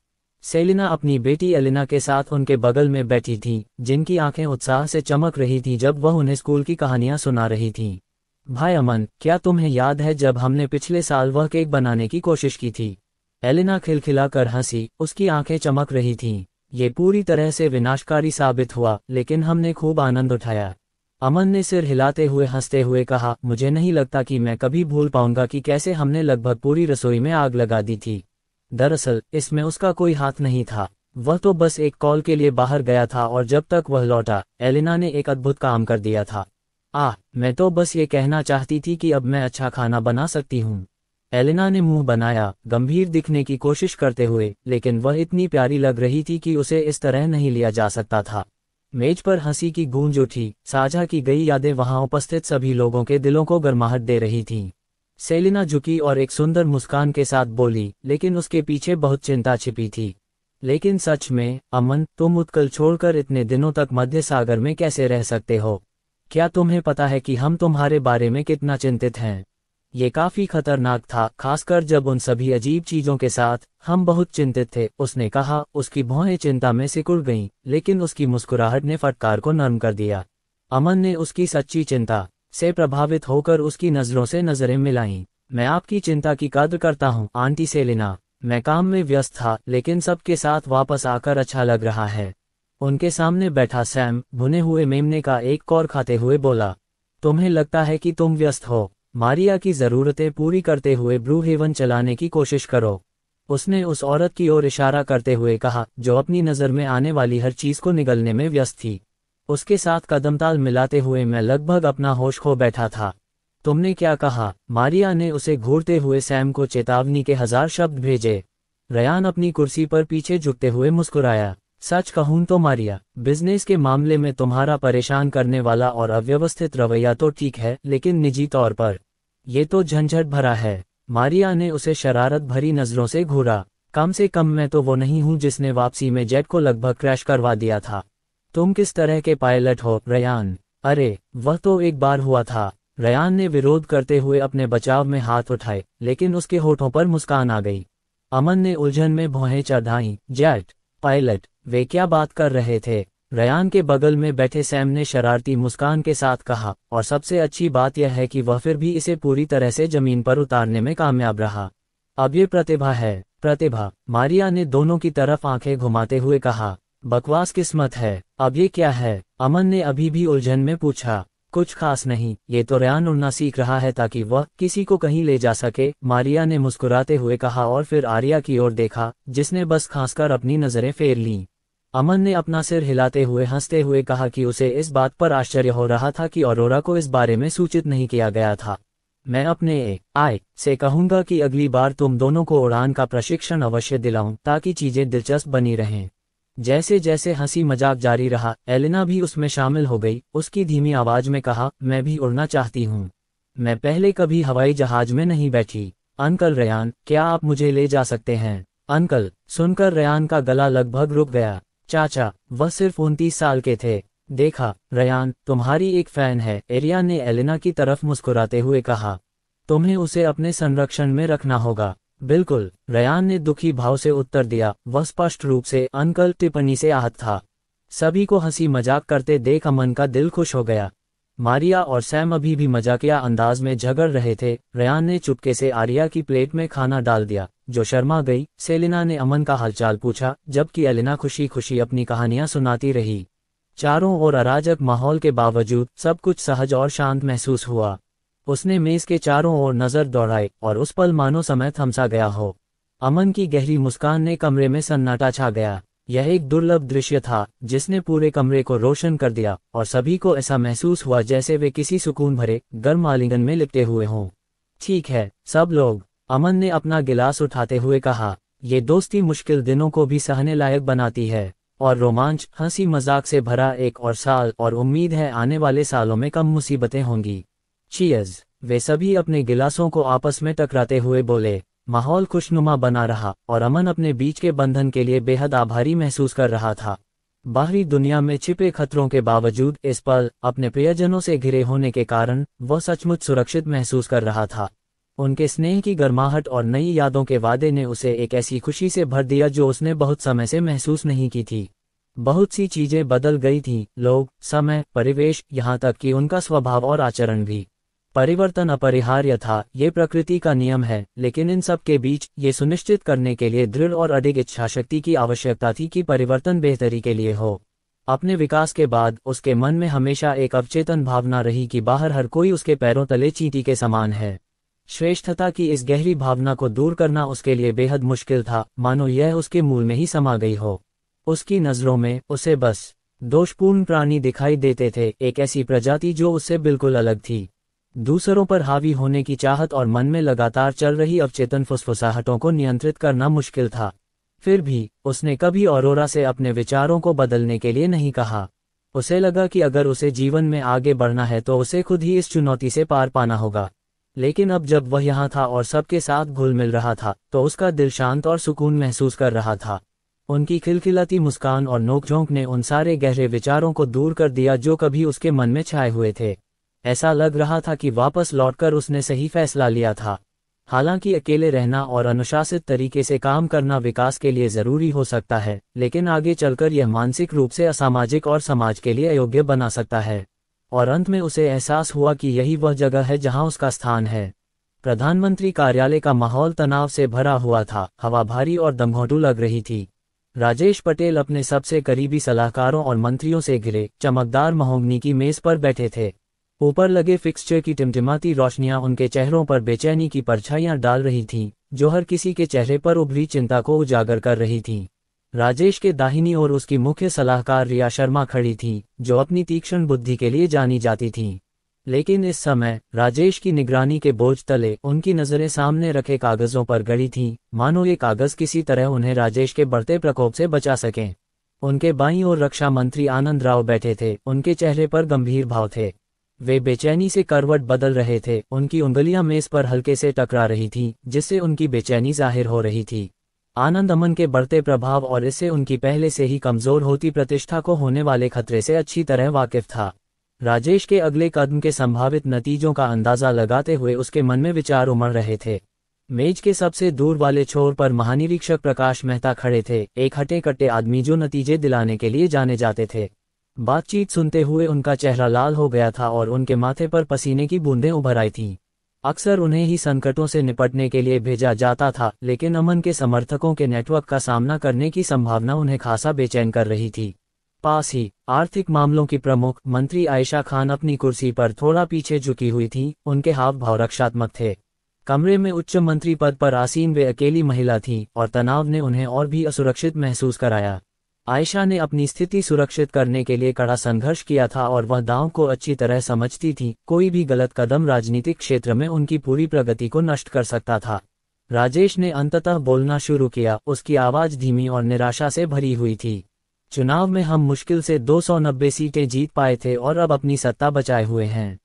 सेलिना अपनी बेटी एलिना के साथ उनके बगल में बैठी थी, जिनकी आंखें उत्साह से चमक रही थीं जब वह उन्हें स्कूल की कहानियां सुना रही थीं। भाई अमन, क्या तुम्हें याद है जब हमने पिछले साल वह केक बनाने की कोशिश की थी? एलिना खिलखिलाकर हंसी, उसकी आंखें चमक रही थीं। ये पूरी तरह से विनाशकारी साबित हुआ, लेकिन हमने खूब आनंद उठाया। अमन ने सिर हिलाते हुए हंसते हुए कहा, मुझे नहीं लगता कि मैं कभी भूल पाऊंगा कि कैसे हमने लगभग पूरी रसोई में आग लगा दी थी। दरअसल इसमें उसका कोई हाथ नहीं था, वह तो बस एक कॉल के लिए बाहर गया था और जब तक वह लौटा, एलिना ने एक अद्भुत काम कर दिया था। मैं तो बस ये कहना चाहती थी कि अब मैं अच्छा खाना बना सकती हूँ। एलिना ने मुंह बनाया, गंभीर दिखने की कोशिश करते हुए, लेकिन वह इतनी प्यारी लग रही थी कि उसे इस तरह नहीं लिया जा सकता था। मेज पर हंसी की गूंज उठी, साझा की गई यादें वहां उपस्थित सभी लोगों के दिलों को गर्माहट दे रही थीं। सेलिना झुकी और एक सुंदर मुस्कान के साथ बोली, लेकिन उसके पीछे बहुत चिंता छिपी थी। लेकिन सच में, अमन, तुम उत्कल छोड़कर इतने दिनों तक मध्य सागर में कैसे रह सकते हो? क्या तुम्हें पता है कि हम तुम्हारे बारे में कितना चिंतित हैं? ये काफी खतरनाक था, खासकर जब उन सभी अजीब चीजों के साथ। हम बहुत चिंतित थे, उसने कहा। उसकी भौहें चिंता में सिकुड़ गईं, लेकिन उसकी मुस्कुराहट ने फटकार को नरम कर दिया। अमन ने उसकी सच्ची चिंता से प्रभावित होकर उसकी नजरों से नजरें मिलाईं। मैं आपकी चिंता की कद्र करता हूँ, आंटी सेलिना। मैं काम में व्यस्त था, लेकिन सबके साथ वापस आकर अच्छा लग रहा है। उनके सामने बैठा सैम भुने हुए मेमने का एक कौर खाते हुए बोला, तुम्हें लगता है कि तुम व्यस्त हो? मारिया की जरूरतें पूरी करते हुए ब्रू हेवन चलाने की कोशिश करो। उसने उस औरत की ओर इशारा करते हुए कहा, जो अपनी नजर में आने वाली हर चीज को निगलने में व्यस्त थी। उसके साथ कदमताल मिलाते हुए मैं लगभग अपना होश खो बैठा था। तुमने क्या कहा? मारिया ने उसे घूरते हुए सैम को चेतावनी के 1000 शब्द भेजे। रयान अपनी कुर्सी पर पीछे झुकते हुए मुस्कुराया। सच कहूं तो मारिया, बिजनेस के मामले में तुम्हारा परेशान करने वाला और अव्यवस्थित रवैया तो ठीक है, लेकिन निजी तौर पर ये तो झंझट भरा है। मारिया ने उसे शरारत भरी नजरों से घूरा। कम से कम मैं तो वो नहीं हूं जिसने वापसी में जेट को लगभग क्रैश करवा दिया था। तुम किस तरह के पायलट हो, रयान? अरे, वह तो एक बार हुआ था। रयान ने विरोध करते हुए अपने बचाव में हाथ उठाए, लेकिन उसके होठों पर मुस्कान आ गई। अमन ने उलझन में भौहें चढ़ाईं। जेट पायलट, वे क्या बात कर रहे थे? रयान के बगल में बैठे सैम ने शरारती मुस्कान के साथ कहा, और सबसे अच्छी बात यह है कि वह फिर भी इसे पूरी तरह से जमीन पर उतारने में कामयाब रहा। अब ये प्रतिभा है। प्रतिभा, मारिया ने दोनों की तरफ आंखें घुमाते हुए कहा। बकवास किस्मत है। अब ये क्या है? अमन ने अभी भी उलझन में पूछा। कुछ खास नहीं, ये तो रयान उड़ना सीख रहा है ताकि वह किसी को कहीं ले जा सके, मारिया ने मुस्कुराते हुए कहा और फिर आर्या की ओर देखा, जिसने बस खांसकर अपनी नजरें फेर लीं। अमन ने अपना सिर हिलाते हुए हंसते हुए कहा कि उसे इस बात पर आश्चर्य हो रहा था कि अरोरा को इस बारे में सूचित नहीं किया गया था। मैं अपने आई से कहूंगा कि अगली बार तुम दोनों को उड़ान का प्रशिक्षण अवश्य दिलाऊं, ताकि चीजें दिलचस्प बनी रहें। जैसे जैसे हंसी मजाक जारी रहा, एलिना भी उसमें शामिल हो गई। उसकी धीमी आवाज में कहा, मैं भी उड़ना चाहती हूँ। मैं पहले कभी हवाई जहाज में नहीं बैठी। अंकल रयान, क्या आप मुझे ले जा सकते हैं? अंकल सुनकर रयान का गला लगभग रुक गया। चाचा, वह सिर्फ 29 साल के थे। देखा, रयान तुम्हारी एक फैन है, एरिया ने एलिना की तरफ मुस्कुराते हुए कहा। तुम्हें उसे अपने संरक्षण में रखना होगा। बिल्कुल, रयान ने दुखी भाव से उत्तर दिया। वह स्पष्ट रूप से अंकल टिप्पणी से आहत था। सभी को हंसी मजाक करते देख अमन का दिल खुश हो गया। मारिया और सैम अभी भी मजाकिया अंदाज में झगड़ रहे थे। रयान ने चुपके से आर्या की प्लेट में खाना डाल दिया, जो शर्मा गई। सेलिना ने अमन का हालचाल पूछा, जबकि एलिना खुशी खुशी अपनी कहानियां सुनाती रही। चारों ओर अराजक माहौल के बावजूद सब कुछ सहज और शांत महसूस हुआ। उसने मेज के चारों ओर नजर दौड़ाई, और उस पल मानो समय थमसा गया हो। अमन की गहरी मुस्कान ने कमरे में सन्नाटा छा गया। यह एक दुर्लभ दृश्य था, जिसने पूरे कमरे को रोशन कर दिया, और सभी को ऐसा महसूस हुआ जैसे वे किसी सुकून भरे गर्म आलिंगन में लिपटे हुए हों। ठीक है सब लोग, अमन ने अपना गिलास उठाते हुए कहा, ये दोस्ती मुश्किल दिनों को भी सहने लायक बनाती है, और रोमांच, हंसी मजाक से भरा एक और साल, और उम्मीद है आने वाले सालों में कम मुसीबतें होंगी। चीयर्स। वे सभी अपने गिलासों को आपस में टकराते हुए बोले। माहौल खुशनुमा बना रहा, और अमन अपने बीच के बंधन के लिए बेहद आभारी महसूस कर रहा था। बाहरी दुनिया में छिपे खतरों के बावजूद इस पल अपने प्रियजनों से घिरे होने के कारण वह सचमुच सुरक्षित महसूस कर रहा था। उनके स्नेह की गर्माहट और नई यादों के वादे ने उसे एक ऐसी खुशी से भर दिया जो उसने बहुत समय से महसूस नहीं की थी। बहुत सी चीजें बदल गई थीं, लोग, समय, परिवेश, यहाँ तक कि उनका स्वभाव और आचरण भी। परिवर्तन अपरिहार्य था, ये प्रकृति का नियम है, लेकिन इन सब के बीच ये सुनिश्चित करने के लिए दृढ़ और अडिग इच्छाशक्ति की आवश्यकता थी कि परिवर्तन बेहतरी के लिए हो। अपने विकास के बाद उसके मन में हमेशा एक अवचेतन भावना रही कि बाहर हर कोई उसके पैरों तले चींटी के समान है। श्रेष्ठता की इस गहरी भावना को दूर करना उसके लिए बेहद मुश्किल था, मानो यह उसके मूल में ही समा गई हो। उसकी नजरों में उसे बस दोषपूर्ण प्राणी दिखाई देते थे, एक ऐसी प्रजाति जो उससे बिल्कुल अलग थी। दूसरों पर हावी होने की चाहत और मन में लगातार चल रही अवचेतन फुसफुसाहटों को नियंत्रित करना मुश्किल था। फिर भी उसने कभी ऑरोरा से अपने विचारों को बदलने के लिए नहीं कहा। उसे लगा कि अगर उसे जीवन में आगे बढ़ना है तो उसे खुद ही इस चुनौती से पार पाना होगा। लेकिन अब जब वह यहाँ था और सबके साथ घुल मिल रहा था तो उसका दिल शांत और सुकून महसूस कर रहा था। उनकी खिलखिलाती मुस्कान और नोकझोंक ने उन सारे गहरे विचारों को दूर कर दिया जो कभी उसके मन में छाए हुए थे। ऐसा लग रहा था कि वापस लौटकर उसने सही फैसला लिया था। हालांकि अकेले रहना और अनुशासित तरीके से काम करना विकास के लिए जरूरी हो सकता है, लेकिन आगे चलकर यह मानसिक रूप से असामाजिक और समाज के लिए अयोग्य बना सकता है। और अंत में उसे एहसास हुआ कि यही वह जगह है जहां उसका स्थान है। प्रधानमंत्री कार्यालय का माहौल तनाव से भरा हुआ था, हवा भारी और दमघोंटू लग रही थी। राजेश पटेल अपने सबसे करीबी सलाहकारों और मंत्रियों से घिरे चमकदार महोगनी की मेज पर बैठे थे। ऊपर लगे फिक्सचर की टिमटिमाती रोशनियां उनके चेहरों पर बेचैनी की परछाइयां डाल रही थीं, जो हर किसी के चेहरे पर उभरी चिंता को उजागर कर रही थीं। राजेश के दाहिनी ओर उसकी मुख्य सलाहकार रिया शर्मा खड़ी थीं, जो अपनी तीक्ष्ण बुद्धि के लिए जानी जाती थीं। लेकिन इस समय राजेश की निगरानी के बोझ तले उनकी नजरें सामने रखे कागजों पर गड़ी थीं, मानो ये कागज किसी तरह उन्हें राजेश के बढ़ते प्रकोप से बचा सकें। उनके बाईं ओर रक्षा मंत्री आनंद राव बैठे थे, उनके चेहरे पर गंभीर भाव थे। वे बेचैनी से करवट बदल रहे थे, उनकी उंगलियां मेज पर हल्के से टकरा रही थीं, जिससे उनकी बेचैनी जाहिर हो रही थी। आनंद अमन के बढ़ते प्रभाव और इससे उनकी पहले से ही कमजोर होती प्रतिष्ठा को होने वाले खतरे से अच्छी तरह वाकिफ था। राजेश के अगले कदम के संभावित नतीजों का अंदाजा लगाते हुए उसके मन में विचार उमड़ रहे थे। मेज के सबसे दूर वाले छोर पर महानिरीक्षक प्रकाश मेहता खड़े थे, एक हटे कट्टे आदमी जो नतीजे दिलाने के लिए जाने जाते थे। बातचीत सुनते हुए उनका चेहरा लाल हो गया था और उनके माथे पर पसीने की बूंदें उभर आई थीं। अक्सर उन्हें ही संकटों से निपटने के लिए भेजा जाता था, लेकिन अमन के समर्थकों के नेटवर्क का सामना करने की संभावना उन्हें खासा बेचैन कर रही थी। पास ही आर्थिक मामलों की प्रमुख मंत्री आयशा खान अपनी कुर्सी पर थोड़ा पीछे झुकी हुई थीं, उनके हाव भाव रक्षात्मक थे। कमरे में उच्च मंत्री पद पर आसीन वे अकेली महिला थीं और तनाव ने उन्हें और भी असुरक्षित महसूस कराया। आयशा ने अपनी स्थिति सुरक्षित करने के लिए कड़ा संघर्ष किया था और वह दांव को अच्छी तरह समझती थी। कोई भी गलत कदम राजनीतिक क्षेत्र में उनकी पूरी प्रगति को नष्ट कर सकता था। राजेश ने अंततः बोलना शुरू किया, उसकी आवाज धीमी और निराशा से भरी हुई थी। चुनाव में हम मुश्किल से 290 सीटें जीत पाए थे और अब अपनी सत्ता बचाए हुए हैं।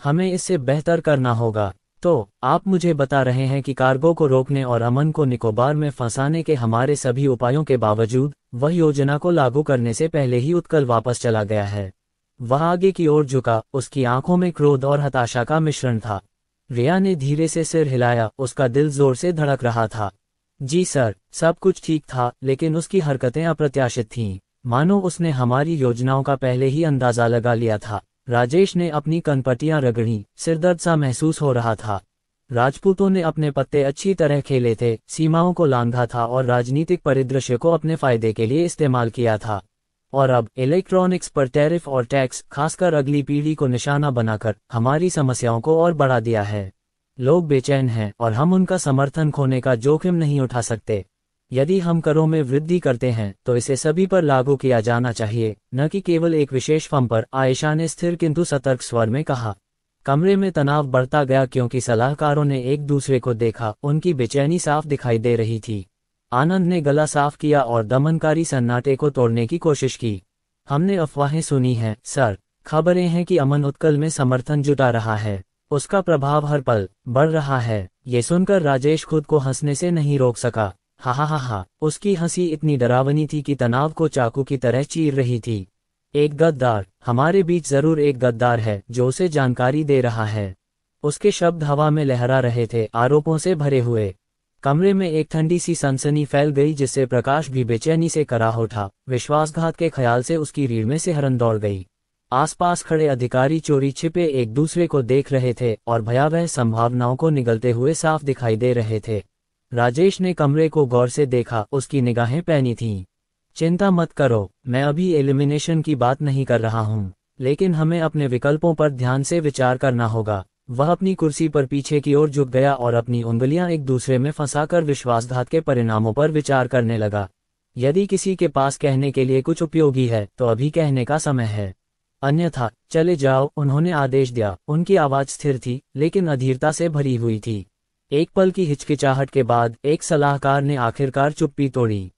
हमें इससे बेहतर करना होगा। तो आप मुझे बता रहे हैं कि कार्गो को रोकने और अमन को निकोबार में फंसाने के हमारे सभी उपायों के बावजूद वह योजना को लागू करने से पहले ही उत्कल वापस चला गया है। वह आगे की ओर झुका, उसकी आंखों में क्रोध और हताशा का मिश्रण था। रिया ने धीरे से सिर हिलाया, उसका दिल जोर से धड़क रहा था। जी सर, सब कुछ ठीक था, लेकिन उसकी हरकतें अप्रत्याशित थीं, मानो उसने हमारी योजनाओं का पहले ही अंदाजा लगा लिया था। राजेश ने अपनी कनपटियां रगड़ी, सिरदर्द सा महसूस हो रहा था। राजपूतों ने अपने पत्ते अच्छी तरह खेले थे, सीमाओं को लांघा था और राजनीतिक परिदृश्य को अपने फायदे के लिए इस्तेमाल किया था। और अब इलेक्ट्रॉनिक्स पर टैरिफ और टैक्स, खासकर अगली पीढ़ी को निशाना बनाकर, हमारी समस्याओं को और बढ़ा दिया है। लोग बेचैन हैं और हम उनका समर्थन खोने का जोखिम नहीं उठा सकते। यदि हम करों में वृद्धि करते हैं तो इसे सभी पर लागू किया जाना चाहिए, न कि केवल एक विशेष फर्म पर, आयशा ने स्थिर किंतु सतर्क स्वर में कहा। कमरे में तनाव बढ़ता गया क्योंकि सलाहकारों ने एक दूसरे को देखा, उनकी बेचैनी साफ दिखाई दे रही थी। आनंद ने गला साफ किया और दमनकारी सन्नाटे को तोड़ने की कोशिश की। हमने अफवाहें सुनी हैं सर, खबरें हैं कि अमन उत्कल में समर्थन जुटा रहा है, उसका प्रभाव हर पल बढ़ रहा है। ये सुनकर राजेश खुद को हंसने से नहीं रोक सका। हा हा हा हा। उसकी हंसी इतनी डरावनी थी कि तनाव को चाकू की तरह चीर रही थी। एक गद्दार, हमारे बीच जरूर एक गद्दार है जो उसे जानकारी दे रहा है। उसके शब्द हवा में लहरा रहे थे, आरोपों से भरे हुए। कमरे में एक ठंडी सी सनसनी फैल गई जिससे प्रकाश भी बेचैनी से कराह उठा। विश्वासघात के ख्याल से उसकी रीढ़ में सिहरन दौड़ गई। आसपास खड़े अधिकारी चोरी छिपे एक दूसरे को देख रहे थे और भयावह संभावनाओं को निगलते हुए साफ दिखाई दे रहे थे। राजेश ने कमरे को गौर से देखा, उसकी निगाहें पैनी थीं। चिंता मत करो, मैं अभी एलिमिनेशन की बात नहीं कर रहा हूँ, लेकिन हमें अपने विकल्पों पर ध्यान से विचार करना होगा। वह अपनी कुर्सी पर पीछे की ओर झुक गया और अपनी उंगलियां एक दूसरे में फंसाकर विश्वासघात के परिणामों पर विचार करने लगा। यदि किसी के पास कहने के लिए कुछ उपयोगी है तो अभी कहने का समय है, अन्यथा चले जाओ, उन्होंने आदेश दिया। उनकी आवाज स्थिर थी लेकिन अधीरता से भरी हुई थी। एक पल की हिचकिचाहट के बाद एक सलाहकार ने आखिरकार चुप्पी तोड़ी।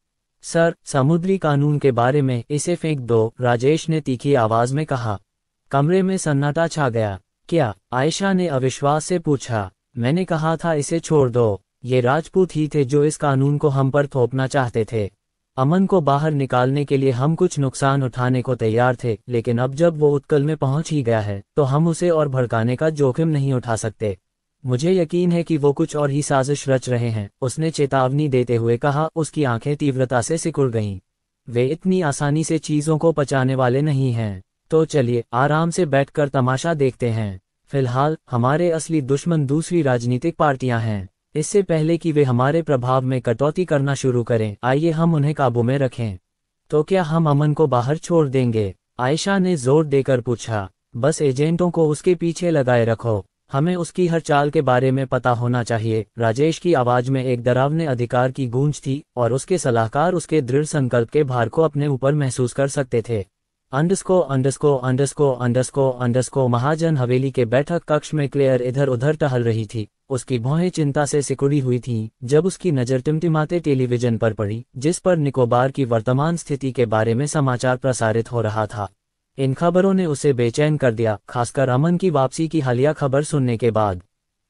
सर, समुद्री कानून के बारे में, इसे फेंक दो, राजेश ने तीखी आवाज में कहा। कमरे में सन्नाटा छा गया। क्या? आयशा ने अविश्वास से पूछा। मैंने कहा था इसे छोड़ दो। ये राजपूत ही थे जो इस कानून को हम पर थोपना चाहते थे। अमन को बाहर निकालने के लिए हम कुछ नुकसान उठाने को तैयार थे, लेकिन अब जब वो उत्कल में पहुंच ही गया है तो हम उसे और भड़काने का जोखिम नहीं उठा सकते। मुझे यकीन है कि वो कुछ और ही साजिश रच रहे हैं, उसने चेतावनी देते हुए कहा। उसकी आंखें तीव्रता से सिकुड़ गईं। वे इतनी आसानी से चीजों को पचाने वाले नहीं हैं। तो चलिए आराम से बैठकर तमाशा देखते हैं। फिलहाल हमारे असली दुश्मन दूसरी राजनीतिक पार्टियां हैं। इससे पहले कि वे हमारे प्रभाव में कटौती करना शुरू करें, आइए हम उन्हें काबू में रखें। तो क्या हम अमन को बाहर छोड़ देंगे? आयशा ने जोर देकर पूछा। बस एजेंटों को उसके पीछे लगाए रखो, हमें उसकी हर चाल के बारे में पता होना चाहिए। राजेश की आवाज में एक डरावने अधिकार की गूंज थी और उसके सलाहकार उसके दृढ़ संकल्प के भार को अपने ऊपर महसूस कर सकते थे। अंडरस्को महाजन हवेली के बैठक कक्ष में क्लेयर इधर उधर टहल रही थी। उसकी भौहें चिंता से सिकुड़ी हुई थीं जब उसकी नज़र टिमटिमाते टेलीविजन पर पड़ी, जिस पर निकोबार की वर्तमान स्थिति के बारे में समाचार प्रसारित हो रहा था। इन खबरों ने उसे बेचैन कर दिया, खासकर अमन की वापसी की हालिया खबर सुनने के बाद।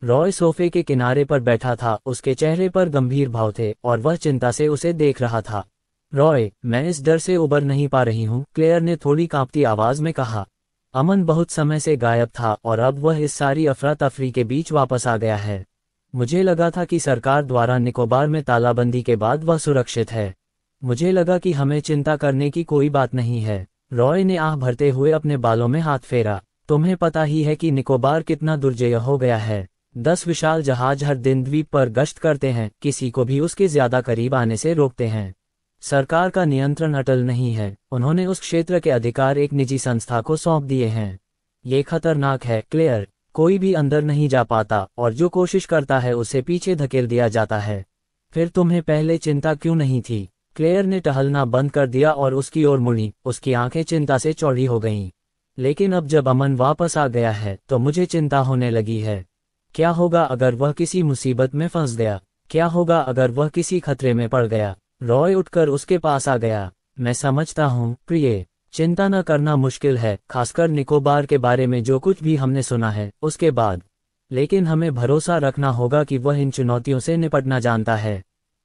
रॉय सोफे के किनारे पर बैठा था, उसके चेहरे पर गंभीर भाव थे और वह चिंता से उसे देख रहा था। रॉय, मैं इस डर से उबर नहीं पा रही हूँ, क्लेयर ने थोड़ी कांपती आवाज में कहा। अमन बहुत समय से गायब था और अब वह इस सारी अफरा तफरी के बीच वापस आ गया है। मुझे लगा था कि सरकार द्वारा निकोबार में तालाबंदी के बाद वह सुरक्षित है। मुझे लगा कि हमें चिंता करने की कोई बात नहीं है। रॉय ने आह भरते हुए अपने बालों में हाथ फेरा। तुम्हें पता ही है कि निकोबार कितना दुर्जय हो गया है। 10 विशाल जहाज हर दिन द्वीप पर गश्त करते हैं, किसी को भी उसके ज्यादा करीब आने से रोकते हैं। सरकार का नियंत्रण अटल नहीं है, उन्होंने उस क्षेत्र के अधिकार एक निजी संस्था को सौंप दिए हैं। ये खतरनाक है क्लेयर, कोई भी अंदर नहीं जा पाता और जो कोशिश करता है उसे पीछे धकेल दिया जाता है। फिर तुम्हें पहले चिंता क्यों नहीं थी? क्लेयर ने टहलना बंद कर दिया और उसकी ओर मुड़ी, उसकी आंखें चिंता से चौड़ी हो गईं। लेकिन अब जब अमन वापस आ गया है तो मुझे चिंता होने लगी है। क्या होगा अगर वह किसी मुसीबत में फंस गया? क्या होगा अगर वह किसी खतरे में पड़ गया? रॉय उठकर उसके पास आ गया। मैं समझता हूँ प्रिय, चिंता न करना मुश्किल है, खासकर निकोबार के बारे में जो कुछ भी हमने सुना है उसके बाद। लेकिन हमें भरोसा रखना होगा कि वह इन चुनौतियों से निपटना जानता है।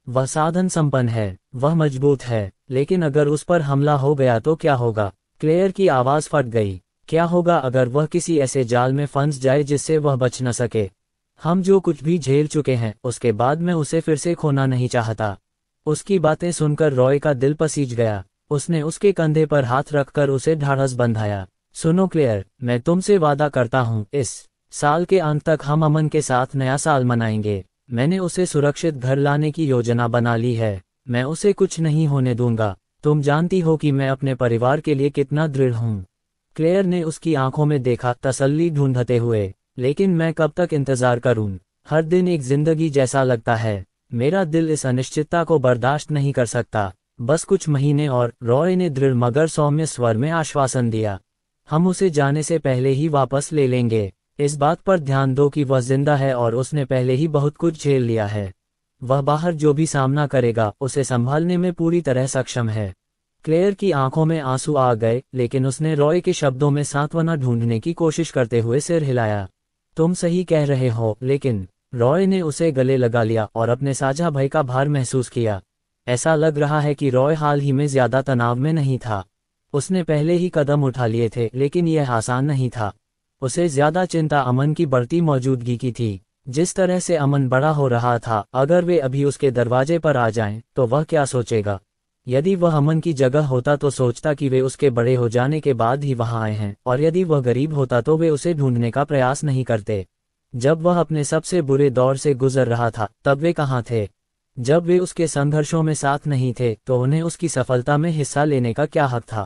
वह साधन संपन्न है, वह मजबूत है, लेकिन अगर उस पर हमला हो गया तो क्या होगा? क्लेयर की आवाज फट गई। क्या होगा अगर वह किसी ऐसे जाल में फंस जाए जिससे वह बच न सके? हम जो कुछ भी झेल चुके हैं उसके बाद मैं उसे फिर से खोना नहीं चाहता। उसकी बातें सुनकर रॉय का दिल पसीज गया। उसने उसके कंधे पर हाथ रखकर उसे ढाढ़स बंधाया। सुनो क्लेयर, मैं तुमसे वादा करता हूँ, इस साल के अंत तक हम अमन के साथ नया साल मनाएंगे। मैंने उसे सुरक्षित घर लाने की योजना बना ली है। मैं उसे कुछ नहीं होने दूंगा। तुम जानती हो कि मैं अपने परिवार के लिए कितना दृढ़ हूँ। क्लेयर ने उसकी आंखों में देखा, तसल्ली ढूंढते हुए। लेकिन मैं कब तक इंतजार करूं? हर दिन एक जिंदगी जैसा लगता है। मेरा दिल इस अनिश्चितता को बर्दाश्त नहीं कर सकता। बस कुछ महीने और, रॉय ने दृढ़ मगर सौम्य स्वर में आश्वासन दिया। हम उसे जाने से पहले ही वापस ले लेंगे। इस बात पर ध्यान दो कि वह जिंदा है और उसने पहले ही बहुत कुछ झेल लिया है। वह बाहर जो भी सामना करेगा उसे संभालने में पूरी तरह सक्षम है। क्लेयर की आंखों में आंसू आ गए, लेकिन उसने रॉय के शब्दों में सांत्वना ढूंढने की कोशिश करते हुए सिर हिलाया। तुम सही कह रहे हो, लेकिन रॉय ने उसे गले लगा लिया और अपने साझा भय का भार महसूस किया। ऐसा लग रहा है कि रॉय हाल ही में ज्यादा तनाव में नहीं था। उसने पहले ही कदम उठा लिए थे, लेकिन यह आसान नहीं था। उसे ज्यादा चिंता अमन की बढ़ती मौजूदगी की थी। जिस तरह से अमन बड़ा हो रहा था, अगर वे अभी उसके दरवाजे पर आ जाएं, तो वह क्या सोचेगा। यदि वह अमन की जगह होता तो सोचता कि वे उसके बड़े हो जाने के बाद ही वहां आए हैं, और यदि वह गरीब होता तो वे उसे ढूंढने का प्रयास नहीं करते। जब वह अपने सबसे बुरे दौर से गुजर रहा था, तब वे कहाँ थे? जब वे उसके संघर्षों में साथ नहीं थे, तो उन्हें उसकी सफलता में हिस्सा लेने का क्या हक था?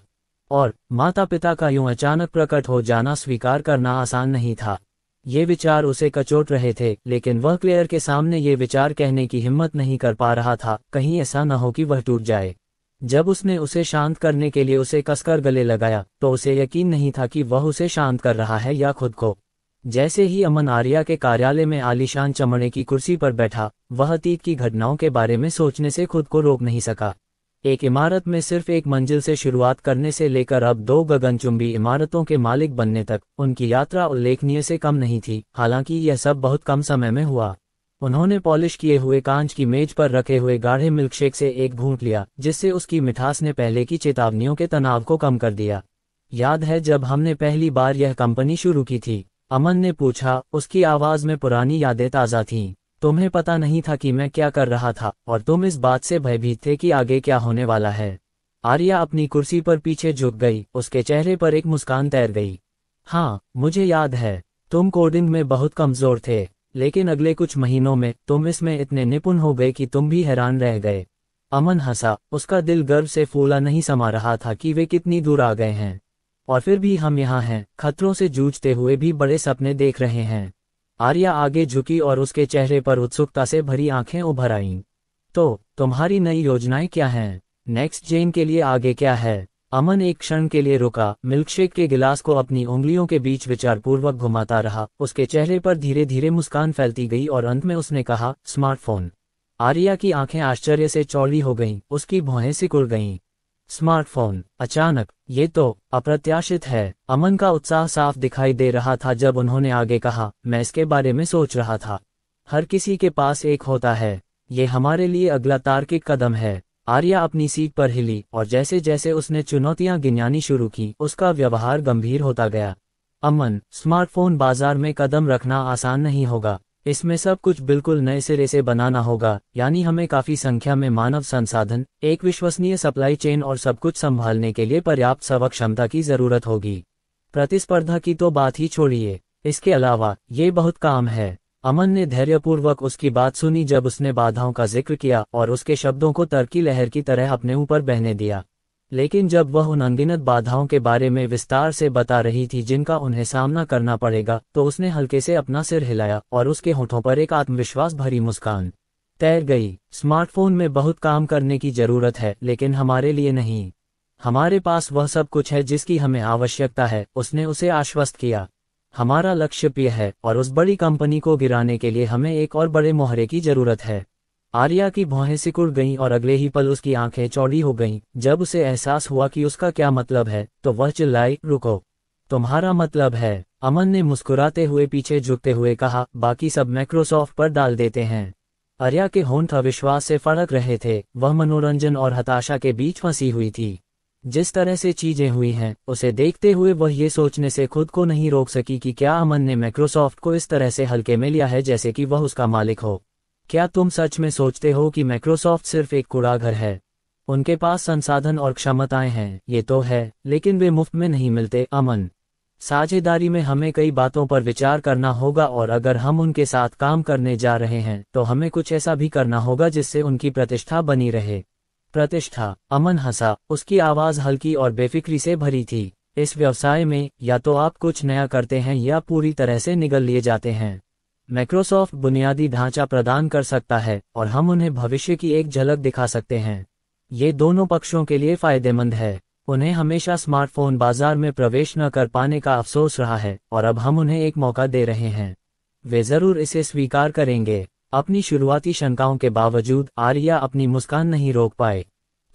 और माता पिता का यूं अचानक प्रकट हो जाना स्वीकार करना आसान नहीं था। ये विचार उसे कचोट रहे थे, लेकिन वह क्लेयर के सामने ये विचार कहने की हिम्मत नहीं कर पा रहा था, कहीं ऐसा न हो कि वह टूट जाए। जब उसने उसे शांत करने के लिए उसे कसकर गले लगाया, तो उसे यकीन नहीं था कि वह उसे शांत कर रहा है या खुद को। जैसे ही अमन आर्या के कार्यालय में आलीशान चमड़े की कुर्सी पर बैठा, वह अतीत की घटनाओं के बारे में सोचने से खुद को रोक नहीं सका। एक इमारत में सिर्फ एक मंजिल से शुरुआत करने से लेकर अब 2 गगनचुंबी इमारतों के मालिक बनने तक उनकी यात्रा उल्लेखनीय से कम नहीं थी। हालांकि यह सब बहुत कम समय में हुआ। उन्होंने पॉलिश किए हुए कांच की मेज पर रखे हुए गाढ़े मिल्कशेक से एक घूंट लिया, जिससे उसकी मिठास ने पहले की चेतावनियों के तनाव को कम कर दिया। याद है जब हमने पहली बार यह कंपनी शुरू की थी? अमन ने पूछा, उसकी आवाज में पुरानी यादें ताज़ा थीं। तुम्हें पता नहीं था कि मैं क्या कर रहा था, और तुम इस बात से भयभीत थे कि आगे क्या होने वाला है। आर्या अपनी कुर्सी पर पीछे झुक गई, उसके चेहरे पर एक मुस्कान तैर गई। हाँ, मुझे याद है, तुम कोडिंग में बहुत कमजोर थे, लेकिन अगले कुछ महीनों में तुम इसमें इतने निपुण हो गए कि तुम भी हैरान रह गए। अमन हंसा, उसका दिल गर्व से फूला नहीं समा रहा था कि वे कितनी दूर आ गए हैं। और फिर भी हम यहाँ हैं, खतरों से जूझते हुए भी बड़े सपने देख रहे हैं। आर्या आगे झुकी और उसके चेहरे पर उत्सुकता से भरी आंखें उभर आईं। तो तुम्हारी नई योजनाएं क्या हैं? नेक्स्ट जेन के लिए आगे क्या है? अमन एक क्षण के लिए रुका, मिल्कशेक के गिलास को अपनी उंगलियों के बीच विचारपूर्वक घुमाता रहा। उसके चेहरे पर धीरे धीरे मुस्कान फैलती गई और अंत में उसने कहा, स्मार्टफोन। आर्या की आंखें आश्चर्य से चौड़ी हो गईं, उसकी भौहें सिकुड़ गईं। स्मार्टफोन? अचानक? ये तो अप्रत्याशित है। अमन का उत्साह साफ दिखाई दे रहा था जब उन्होंने आगे कहा, मैं इसके बारे में सोच रहा था। हर किसी के पास एक होता है। ये हमारे लिए अगला तार्किक कदम है। आर्या अपनी सीट पर हिली, और जैसे जैसे उसने चुनौतियां गिनानी शुरू की, उसका व्यवहार गंभीर होता गया। अमन, स्मार्टफोन बाजार में कदम रखना आसान नहीं होगा। इसमें सब कुछ बिल्कुल नए सिरे से बनाना होगा, यानी हमें काफी संख्या में मानव संसाधन, एक विश्वसनीय सप्लाई चेन और सब कुछ संभालने के लिए पर्याप्त सवक क्षमता की जरूरत होगी। प्रतिस्पर्धा की तो बात ही छोड़िए, इसके अलावा ये बहुत काम है। अमन ने धैर्यपूर्वक उसकी बात सुनी जब उसने बाधाओं का जिक्र किया और उसके शब्दों को तर्क की लहर की तरह अपने ऊपर बहने दिया। लेकिन जब वह उन अनगिनत बाधाओं के बारे में विस्तार से बता रही थी जिनका उन्हें सामना करना पड़ेगा, तो उसने हल्के से अपना सिर हिलाया और उसके होठों पर एक आत्मविश्वास भरी मुस्कान तैर गई। स्मार्टफोन में बहुत काम करने की जरूरत है, लेकिन हमारे लिए नहीं। हमारे पास वह सब कुछ है जिसकी हमें आवश्यकता है, उसने उसे आश्वस्त किया। हमारा लक्ष्य प्रिय है, और उस बड़ी कंपनी को गिराने के लिए हमें एक और बड़े मोहरे की जरूरत है। आर्या की भौहें सिकुड़ गईं और अगले ही पल उसकी आंखें चौड़ी हो गईं। जब उसे एहसास हुआ कि उसका क्या मतलब है, तो वह चिल्लाई, रुको, तुम्हारा मतलब है? अमन ने मुस्कुराते हुए पीछे झुकते हुए कहा, बाकी सब माइक्रोसॉफ्ट पर डाल देते हैं। आर्या के होंठ अविश्वास से फड़क रहे थे, वह मनोरंजन और हताशा के बीच फंसी हुई थी। जिस तरह से चीजें हुई हैं, उसे देखते हुए वह ये सोचने से खुद को नहीं रोक सकी कि क्या अमन ने माइक्रोसॉफ्ट को इस तरह से हल्के में लिया है जैसे कि वह उसका मालिक हो। क्या तुम सच में सोचते हो कि माइक्रोसॉफ्ट सिर्फ एक कूड़ाघर है? उनके पास संसाधन और क्षमताएं हैं, ये तो है, लेकिन वे मुफ्त में नहीं मिलते। अमन, साझेदारी में हमें कई बातों पर विचार करना होगा, और अगर हम उनके साथ काम करने जा रहे हैं तो हमें कुछ ऐसा भी करना होगा जिससे उनकी प्रतिष्ठा बनी रहे। प्रतिष्ठा? अमन हंसा, उसकी आवाज हल्की और बेफिक्री से भरी थी। इस व्यवसाय में या तो आप कुछ नया करते हैं या पूरी तरह से निगल लिए जाते हैं। माइक्रोसॉफ्ट बुनियादी ढांचा प्रदान कर सकता है, और हम उन्हें भविष्य की एक झलक दिखा सकते हैं। ये दोनों पक्षों के लिए फायदेमंद है। उन्हें हमेशा स्मार्टफोन बाजार में प्रवेश न कर पाने का अफसोस रहा है, और अब हम उन्हें एक मौका दे रहे हैं। वे जरूर इसे स्वीकार करेंगे। अपनी शुरुआती शंकाओं के बावजूद आर्या अपनी मुस्कान नहीं रोक पाए।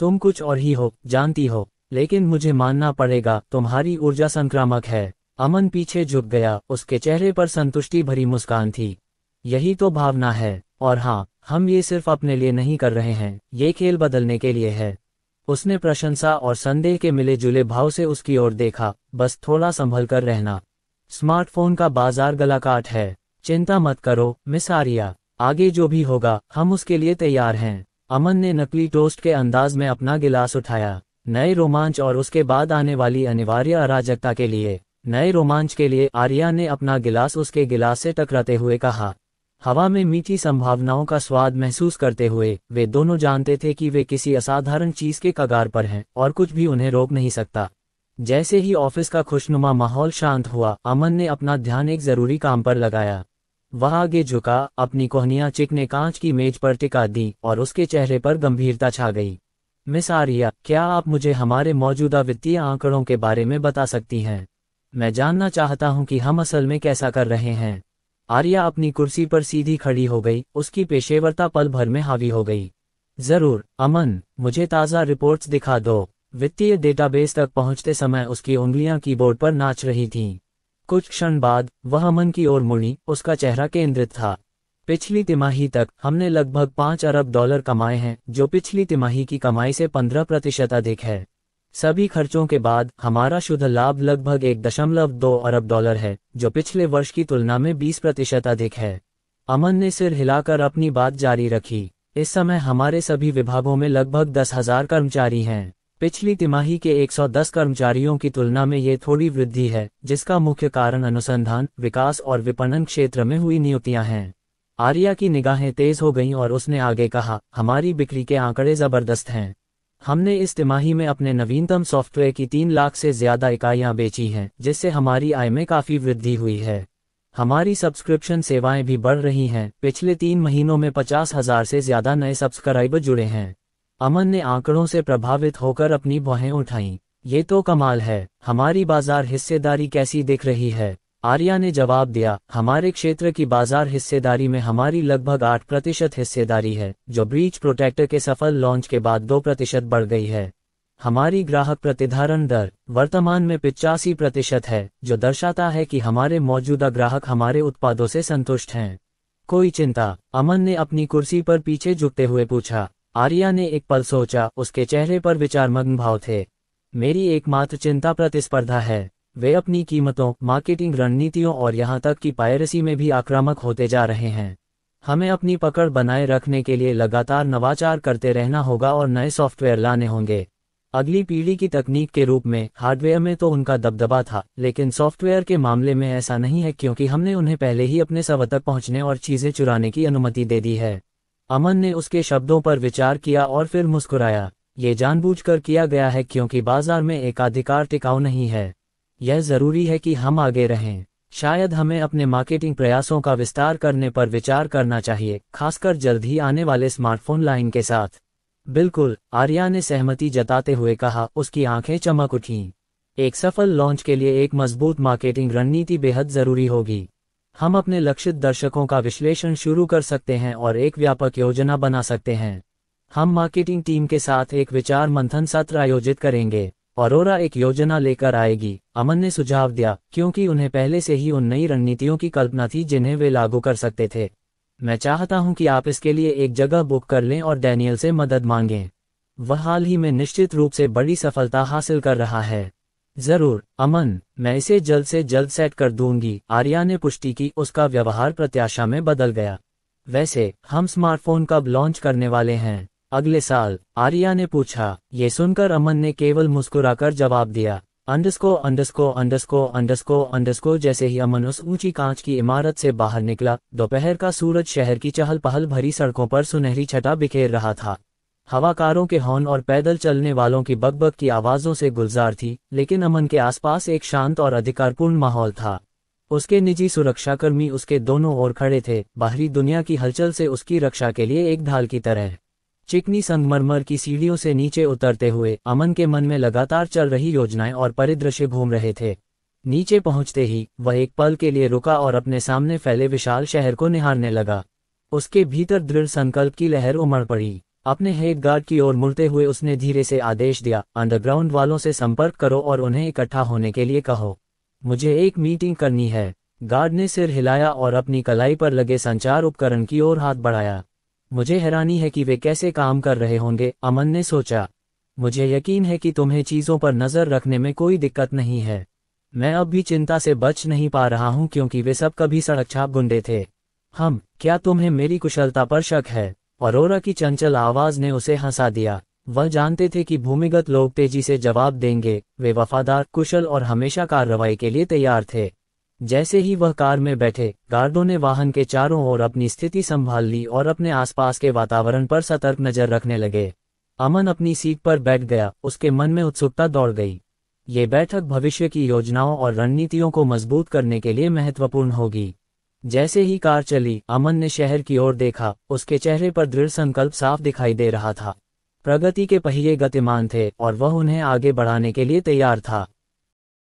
तुम कुछ और ही हो, जानती हो, लेकिन मुझे मानना पड़ेगा, तुम्हारी ऊर्जा संक्रामक है। अमन पीछे झुक गया, उसके चेहरे पर संतुष्टि भरी मुस्कान थी। यही तो भावना है। और हाँ, हम ये सिर्फ अपने लिए नहीं कर रहे हैं, ये खेल बदलने के लिए है। उसने प्रशंसा और संदेह के मिले जुले भाव से उसकी ओर देखा। बस थोड़ा संभल कर रहना। स्मार्टफोन का बाजार गला काट है। चिंता मत करो मिस आर्या, आगे जो भी होगा हम उसके लिए तैयार हैं। अमन ने नकली टोस्ट के अंदाज में अपना गिलास उठाया। नए रोमांच और उसके बाद आने वाली अनिवार्य अराजकता के लिए, नए रोमांच के लिए आर्या ने अपना गिलास उसके गिलास से टकराते हुए कहा। हवा में मीठी संभावनाओं का स्वाद महसूस करते हुए वे दोनों जानते थे कि वे किसी असाधारण चीज के कगार पर हैं और कुछ भी उन्हें रोक नहीं सकता। जैसे ही ऑफिस का खुशनुमा माहौल शांत हुआ, अमन ने अपना ध्यान एक जरूरी काम पर लगाया। वह आगे झुका, अपनी कोहनियां चिकने कांच की मेज पर टिका दी और उसके चेहरे पर गंभीरता छा गई। मिस आर्या, क्या आप मुझे हमारे मौजूदा वित्तीय आंकड़ों के बारे में बता सकती हैं? मैं जानना चाहता हूं कि हम असल में कैसा कर रहे हैं। आर्या अपनी कुर्सी पर सीधी खड़ी हो गई, उसकी पेशेवरता पल भर में हावी हो गई। जरूर अमन, मुझे ताज़ा रिपोर्ट्स दिखा दो। वित्तीय डेटाबेस तक पहुंचते समय उसकी उंगलियां कीबोर्ड पर नाच रही थीं। कुछ क्षण बाद वह अमन की ओर मुड़ी, उसका चेहरा केंद्रित था। पिछली तिमाही तक हमने लगभग $5 अरब कमाए हैं, जो पिछली तिमाही की कमाई से 15% अधिक है। सभी खर्चों के बाद हमारा शुद्ध लाभ लगभग $1.2 अरब है, जो पिछले वर्ष की तुलना में 20% अधिक है। अमन ने सिर हिलाकर अपनी बात जारी रखी। इस समय हमारे सभी विभागों में लगभग 10,000 कर्मचारी हैं। पिछली तिमाही के 110 कर्मचारियों की तुलना में ये थोड़ी वृद्धि है, जिसका मुख्य कारण अनुसंधान, विकास और विपणन क्षेत्र में हुई नियुक्तियां हैं। आर्या की निगाहें तेज हो गईं और उसने आगे कहा, हमारी बिक्री के आंकड़े जबरदस्त हैं। हमने इस तिमाही में अपने नवीनतम सॉफ्टवेयर की 3 लाख से ज्यादा इकाइयां बेची हैं, जिससे हमारी आय में काफी वृद्धि हुई है। हमारी सब्सक्रिप्शन सेवाएं भी बढ़ रही हैं। पिछले 3 महीनों में 50,000 से ज्यादा नए सब्सक्राइबर जुड़े हैं। अमन ने आंकड़ों से प्रभावित होकर अपनी भौहें उठाईं। ये तो कमाल है। हमारी बाजार हिस्सेदारी कैसी दिख रही है? आर्या ने जवाब दिया, हमारे क्षेत्र की बाजार हिस्सेदारी में हमारी लगभग 8% हिस्सेदारी है, जो ब्रीच प्रोटेक्टर के सफल लॉन्च के बाद 2% बढ़ गई है। हमारी ग्राहक प्रतिधारण दर वर्तमान में 85% है, जो दर्शाता है कि हमारे मौजूदा ग्राहक हमारे उत्पादों से संतुष्ट हैं। कोई चिंता? अमन ने अपनी कुर्सी पर पीछे झुकते हुए पूछा। आर्या ने एक पल सोचा, उसके चेहरे पर विचारमग्न भाव थे। मेरी एकमात्र चिंता प्रतिस्पर्धा है। वे अपनी कीमतों, मार्केटिंग रणनीतियों और यहां तक कि पायरेसी में भी आक्रामक होते जा रहे हैं। हमें अपनी पकड़ बनाए रखने के लिए लगातार नवाचार करते रहना होगा और नए सॉफ्टवेयर लाने होंगे। अगली पीढ़ी की तकनीक के रूप में हार्डवेयर में तो उनका दबदबा था, लेकिन सॉफ्टवेयर के मामले में ऐसा नहीं है, क्योंकि हमने उन्हें पहले ही अपने स्व तक पहुंचने और चीजें चुराने की अनुमति दे दी है। अमन ने उसके शब्दों पर विचार किया और फिर मुस्कुराया। ये जानबूझकर किया गया है, क्योंकि बाजार में एकाधिकार टिकाऊ नहीं है। यह जरूरी है कि हम आगे रहें। शायद हमें अपने मार्केटिंग प्रयासों का विस्तार करने पर विचार करना चाहिए, खासकर जल्द ही आने वाले स्मार्टफोन लाइन के साथ। बिल्कुल, आर्या ने सहमति जताते हुए कहा, उसकी आंखें चमक उठीं। एक सफल लॉन्च के लिए एक मजबूत मार्केटिंग रणनीति बेहद जरूरी होगी। हम अपने लक्षित दर्शकों का विश्लेषण शुरू कर सकते हैं और एक व्यापक योजना बना सकते हैं। हम मार्केटिंग टीम के साथ एक विचार मंथन सत्र आयोजित करेंगे। औरोरा एक योजना लेकर आएगी, अमन ने सुझाव दिया, क्योंकि उन्हें पहले से ही उन नई रणनीतियों की कल्पना थी जिन्हें वे लागू कर सकते थे। मैं चाहता हूं कि आप इसके लिए एक जगह बुक कर लें और डैनियल से मदद मांगें। वह हाल ही में निश्चित रूप से बड़ी सफलता हासिल कर रहा है। जरूर अमन, मैं इसे जल्द से जल्द सेट कर दूंगी, आर्या ने पुष्टि की। उसका व्यवहार प्रत्याशा में बदल गया। वैसे हम स्मार्टफोन कब लॉन्च करने वाले हैं? अगले साल, आर्या ने पूछा। ये सुनकर अमन ने केवल मुस्कुराकर जवाब दिया। _ जैसे ही अमन उस ऊंची कांच की इमारत से बाहर निकला, दोपहर का सूरज शहर की चहल पहल भरी सड़कों पर सुनहरी छटा बिखेर रहा था। हवा कारों के हॉर्न और पैदल चलने वालों की बकबक की आवाजों से गुलजार थी, लेकिन अमन के आसपास एक शांत और अधिकारपूर्ण माहौल था। उसके निजी सुरक्षाकर्मी उसके दोनों ओर खड़े थे, बाहरी दुनिया की हलचल से उसकी रक्षा के लिए एक ढाल की तरह। चिकनी संगमरमर की सीढ़ियों से नीचे उतरते हुए अमन के मन में लगातार चल रही योजनाएं और परिदृश्य घूम रहे थे। नीचे पहुंचते ही वह एक पल के लिए रुका और अपने सामने फैले विशाल शहर को निहारने लगा। उसके भीतर दृढ़ संकल्प की लहर उमड़ पड़ी। अपने हेड गार्ड की ओर मुड़ते हुए उसने धीरे से आदेश दिया, अंडरग्राउंड वालों से संपर्क करो और उन्हें इकट्ठा होने के लिए कहो। मुझे एक मीटिंग करनी है। गार्ड ने सिर हिलाया और अपनी कलाई पर लगे संचार उपकरण की ओर हाथ बढ़ाया। मुझे हैरानी है कि वे कैसे काम कर रहे होंगे, अमन ने सोचा। मुझे यकीन है कि तुम्हें चीज़ों पर नज़र रखने में कोई दिक्कत नहीं है। मैं अब भी चिंता से बच नहीं पा रहा हूँ क्योंकि वे सब कभी सड़क छाप गुंडे थे। क्या तुम्हें मेरी कुशलता पर शक है? अरोरा की चंचल आवाज़ ने उसे हंसा दिया। वह जानते थे कि भूमिगत लोग तेजी से जवाब देंगे। वे वफादार, कुशल और हमेशा कार्रवाई के लिए तैयार थे। जैसे ही वह कार में बैठे, गार्डों ने वाहन के चारों ओर अपनी स्थिति संभाल ली और अपने आसपास के वातावरण पर सतर्क नजर रखने लगे। अमन अपनी सीट पर बैठ गया, उसके मन में उत्सुकता दौड़ गई। ये बैठक भविष्य की योजनाओं और रणनीतियों को मजबूत करने के लिए महत्वपूर्ण होगी। जैसे ही कार चली, अमन ने शहर की ओर देखा, उसके चेहरे पर दृढ़ संकल्प साफ दिखाई दे रहा था। प्रगति के पहिए गतिमान थे और वह उन्हें आगे बढ़ाने के लिए तैयार था।